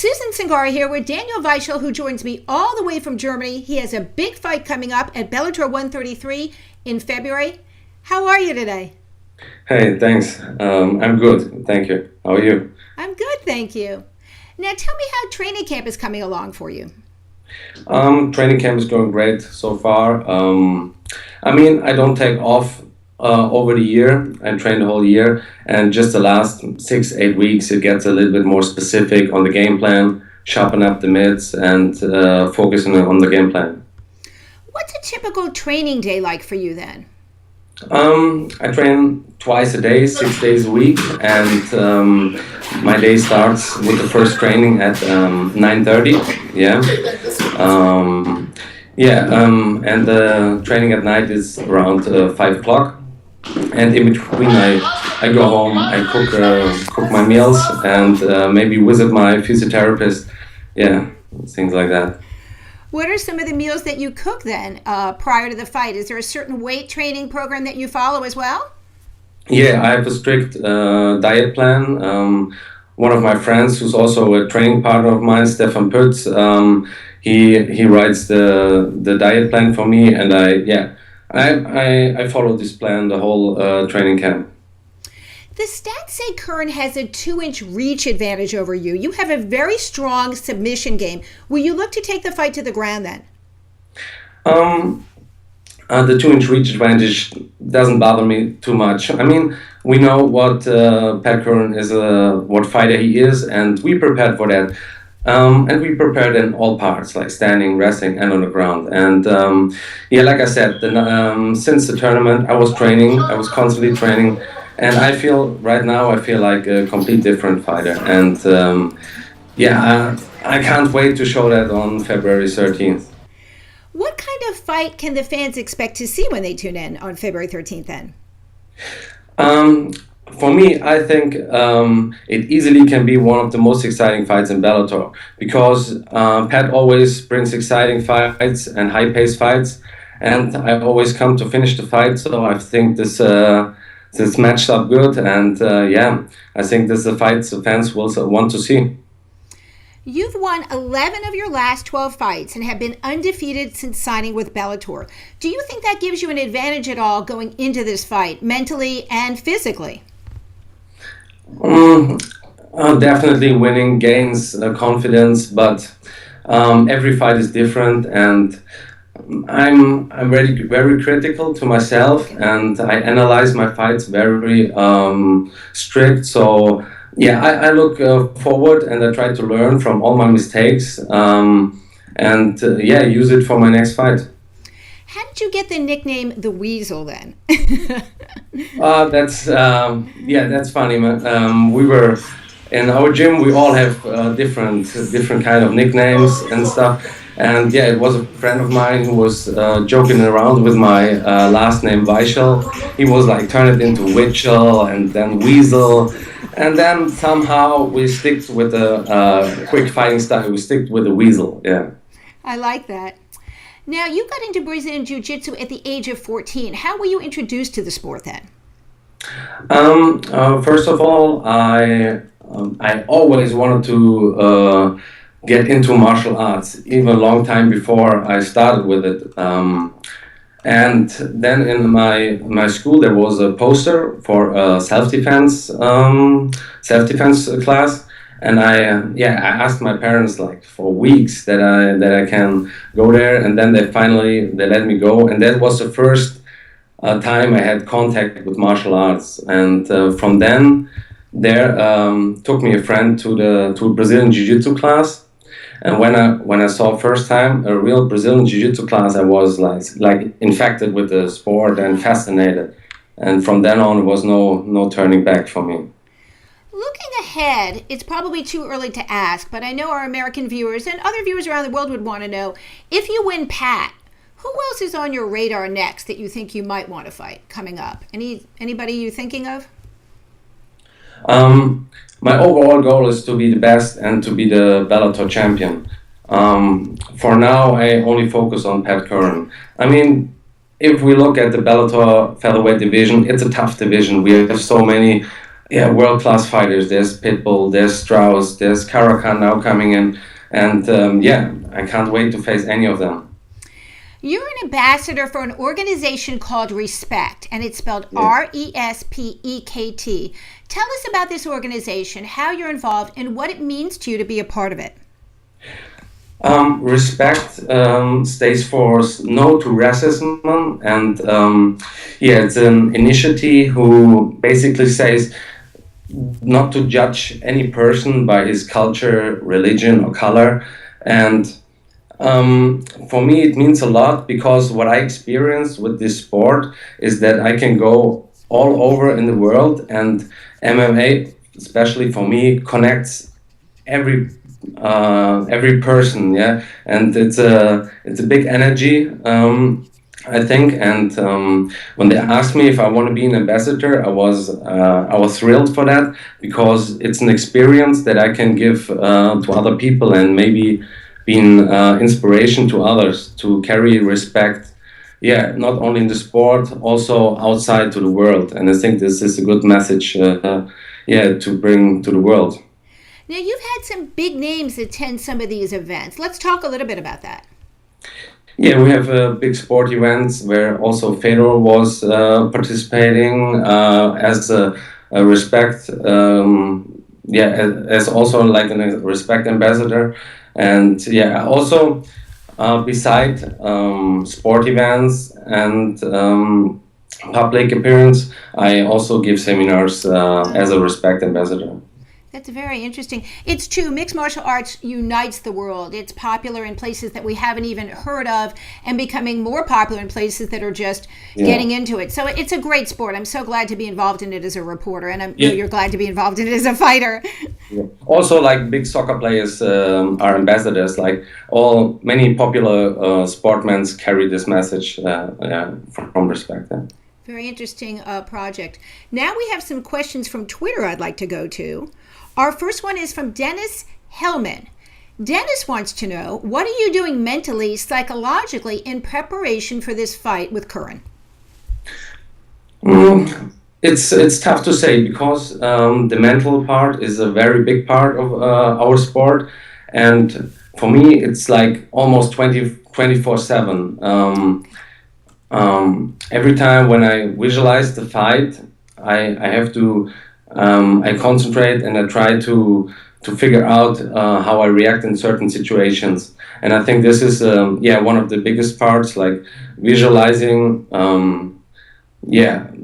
Susan Cingari here with Daniel Weichel, who joins me all the way from Germany. He has a big fight coming up at Bellator 133 in February. How are you today? Hey, thanks. I'm good. Thank you. How are you? I'm good, thank you. Now tell me how training camp is coming along for you. Training camp is going great so far. I don't take off over the year. I train the whole year, and just the last 6-8 weeks it gets a little bit more specific on the game plan, sharpen up the mids, and focusing on the game plan. What's a typical training day like for you then? I train twice a day, 6 days a week, and my day starts with the first training at 9:30. And the training at night is around 5 o'clock. And in between, I go home, I cook my meals, and maybe visit my physiotherapist. Yeah, things like that. What are some of the meals that you cook then prior to the fight? Is there a certain weight training program that you follow as well? Yeah, I have a strict diet plan. One of my friends, who's also a training partner of mine, Stefan Pütz, he writes the diet plan for me, and I follow this plan the whole training camp. The stats say Curran has a 2-inch reach advantage over you. You have a very strong submission game. Will you look to take the fight to the ground then? The 2-inch reach advantage doesn't bother me too much. I mean, we know what Pat Curran is, what fighter he is, and we prepared for that. And we prepared in all parts, like standing, wrestling, and on the ground. And like I said, since the tournament, I was constantly training. And I feel like a complete different fighter. And I can't wait to show that on February 13th. What kind of fight can the fans expect to see when they tune in on February 13th then? For me, I think it easily can be one of the most exciting fights in Bellator, because Pat always brings exciting fights and high-paced fights, and I always come to finish the fight. So I think this matched up good, and I think this is a fight the fans will want to see. You've won 11 of your last 12 fights and have been undefeated since signing with Bellator. Do you think that gives you an advantage at all going into this fight, mentally and physically? Definitely winning gains confidence, but every fight is different, and I'm very critical to myself, and I analyze my fights very strict. So I look forward, and I try to learn from all my mistakes, and use it for my next fight. How did you get the nickname the Weasel then? That's funny, man. We were in our gym. We all have different kind of nicknames and stuff. And it was a friend of mine who was joking around with my last name Weichel. He was like, turn it into Weasel and then Weasel. And then somehow we stick with the quick fighting style. We stick with the Weasel, yeah. I like that. Now, you got into Brazilian JiuJitsu at the age of 14. How were you introduced to the sport then? First of all, I always wanted to get into martial arts, even a long time before I started with it. And then in my school there was a poster for a self-defense class, and I asked my parents like for weeks that I can go there, and then they let me go, and that was the first time I had contact with martial arts, and from then took me a friend to a Brazilian JiuJitsu class. And when I saw first time a real Brazilian Jiu-Jitsu class, I was like infected with the sport and fascinated. And from then on, it was no turning back for me. Looking ahead, it's probably too early to ask, but I know our American viewers and other viewers around the world would want to know, if you win Pat, who else is on your radar next that you think you might want to fight coming up? Anybody you thinking of? My overall goal is to be the best and to be the Bellator champion. For now, I only focus on Pat Curran. I mean, if we look at the Bellator featherweight division, it's a tough division. We have so many yeah, world-class fighters. There's Pitbull, there's Strauss, there's Caracan now coming in, and yeah, I can't wait to face any of them. You're an ambassador for an organization called Respekt, and it's spelled Yeah. Respekt. Tell us about this organization, how you're involved, and what it means to you to be a part of it. Respekt stays for no to racism, and yeah, it's an initiative who basically says not to judge any person by his culture, religion, or color. And for me, it means a lot because what I experienced with this sport is that I can go all over in the world, and MMA, especially for me, connects every person. Yeah, and it's a big energy. I think, and when they asked me if I want to be an ambassador, I was thrilled for that because it's an experience that I can give to other people and maybe be an inspiration to others to carry respect. Yeah, not only in the sport, also outside to the world. And I think this is a good message, yeah, to bring to the world. Now, you've had some big names attend some of these events. Let's talk a little bit about that. Yeah, we have big sport events where also Fedor was participating as a Respekt, yeah, as also like a Respekt ambassador, and yeah, also beside sport events and public appearance, I also give seminars as a Respekt ambassador. That's very interesting. It's true. Mixed martial arts unites the world. It's popular in places that we haven't even heard of and becoming more popular in places that are just getting into it. So it's a great sport. I'm so glad to be involved in it as a reporter, and I know you're glad to be involved in it as a fighter. Yeah. Also, like big soccer players are ambassadors. Like many popular sportmen carry this message from Respekt. Yeah. Very interesting project. Now we have some questions from Twitter I'd like to go to. Our first one is from Dennis Hellman. Dennis wants to know, what are you doing mentally, psychologically in preparation for this fight with Curran? It's tough to say because the mental part is a very big part of our sport, and for me it's like almost 24/7. Every time when I visualize the fight, I have to I concentrate and I try to figure out how I react in certain situations. And I think this is one of the biggest parts, like visualizing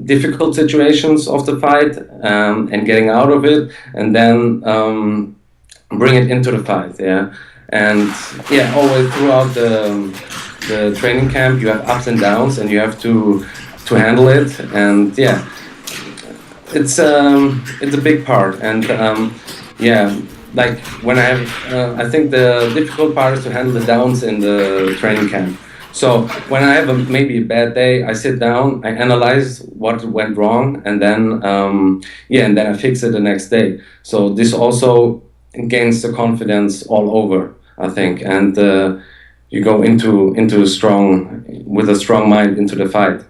difficult situations of the fight and getting out of it, and then bring it into the fight. Yeah, and yeah, always throughout the training camp, you have ups and downs, and you have to handle it. And yeah, it's a big part. And like when I think the difficult part is to handle the downs in the training camp. So when I have maybe a bad day, I sit down, I analyze what went wrong, and then and then I fix it the next day. So this also gains the confidence all over, I think, and you go into with a strong mind into the fight.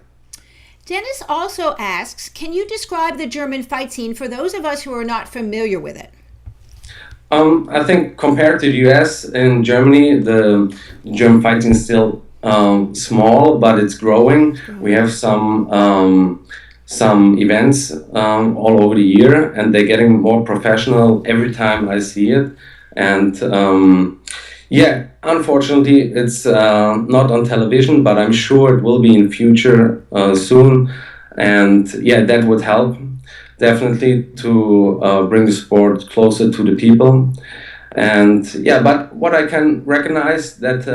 Dennis also asks, can you describe the German fight scene for those of us who are not familiar with it? I think compared to the US, in Germany, the German fight scene is still small, but it's growing. We have some events all over the year, and they're getting more professional every time I see it. And unfortunately, it's not on television, but I'm sure it will be in future soon. And that would help definitely to bring the sport closer to the people. And but what I can recognize that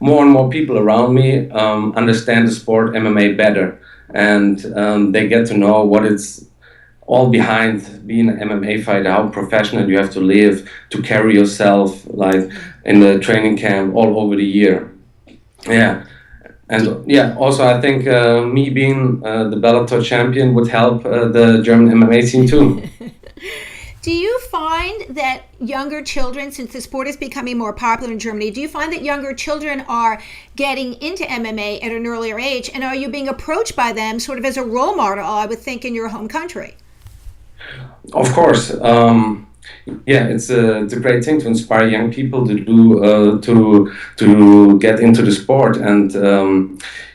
more and more people around me understand the sport MMA better, and they get to know what it's all behind being an MMA fighter, how professional you have to live to carry yourself, like in the training camp all over the year. Yeah. And also I think me being the Bellator champion would help the German MMA scene too. Do you find that younger children, since the sport is becoming more popular in Germany, do you find that younger children are getting into MMA at an earlier age? And are you being approached by them sort of as a role model, I would think, in your home country? Of course, yeah, it's a great thing to inspire young people to do to get into the sport and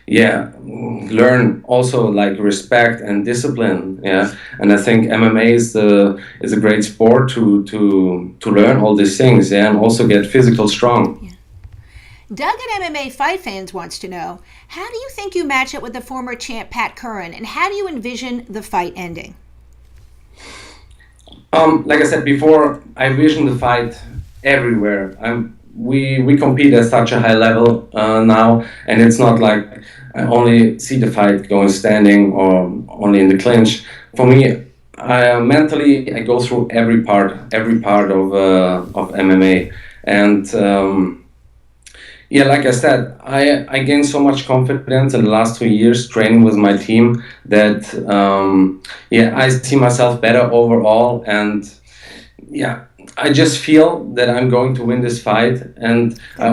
yeah, learn also like respect and discipline. Yeah, and I think MMA is a great sport to learn all these things. Yeah, and also get physical strong. Yeah. Doug at MMA Fight Fans wants to know, how do you think you match up with the former champ Pat Curran, and how do you envision the fight ending? Like I said before, I vision the fight everywhere. We compete at such a high level now, and it's not like I only see the fight going standing or only in the clinch. For me, mentally I go through every part of MMA, and yeah, like I said, I gained so much confidence in the last 2 years training with my team that yeah, I see myself better overall, and yeah, I just feel that I'm going to win this fight, and I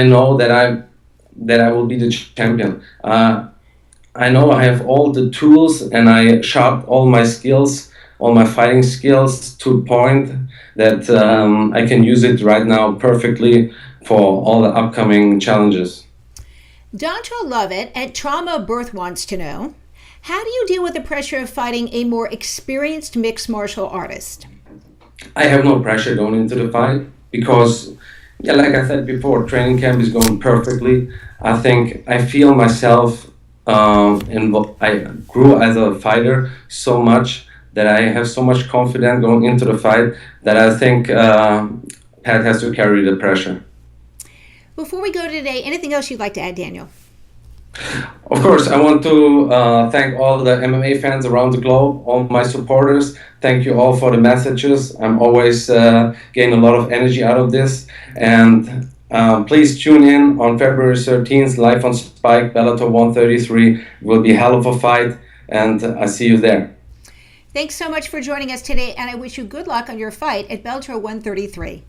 know that I will be the champion. I know I have all the tools, and I sharp all my skills, all my fighting skills to a point that I can use it right now perfectly for all the upcoming challenges. Dontra Lovett at Trauma Birth wants to know, how do you deal with the pressure of fighting a more experienced mixed martial artist? I have no pressure going into the fight because, yeah, like I said before, training camp is going perfectly. I think I feel myself, I grew as a fighter so much that I have so much confidence going into the fight that I think Pat has to carry the pressure. Before we go today, anything else you'd like to add, Daniel? Of course, I want to thank all the MMA fans around the globe, all my supporters. Thank you all for the messages. I'm always getting a lot of energy out of this. And please tune in on February 13th, live on Spike, Bellator 133. It will be a hell of a fight, and I see you there. Thanks so much for joining us today, and I wish you good luck on your fight at Bellator 133.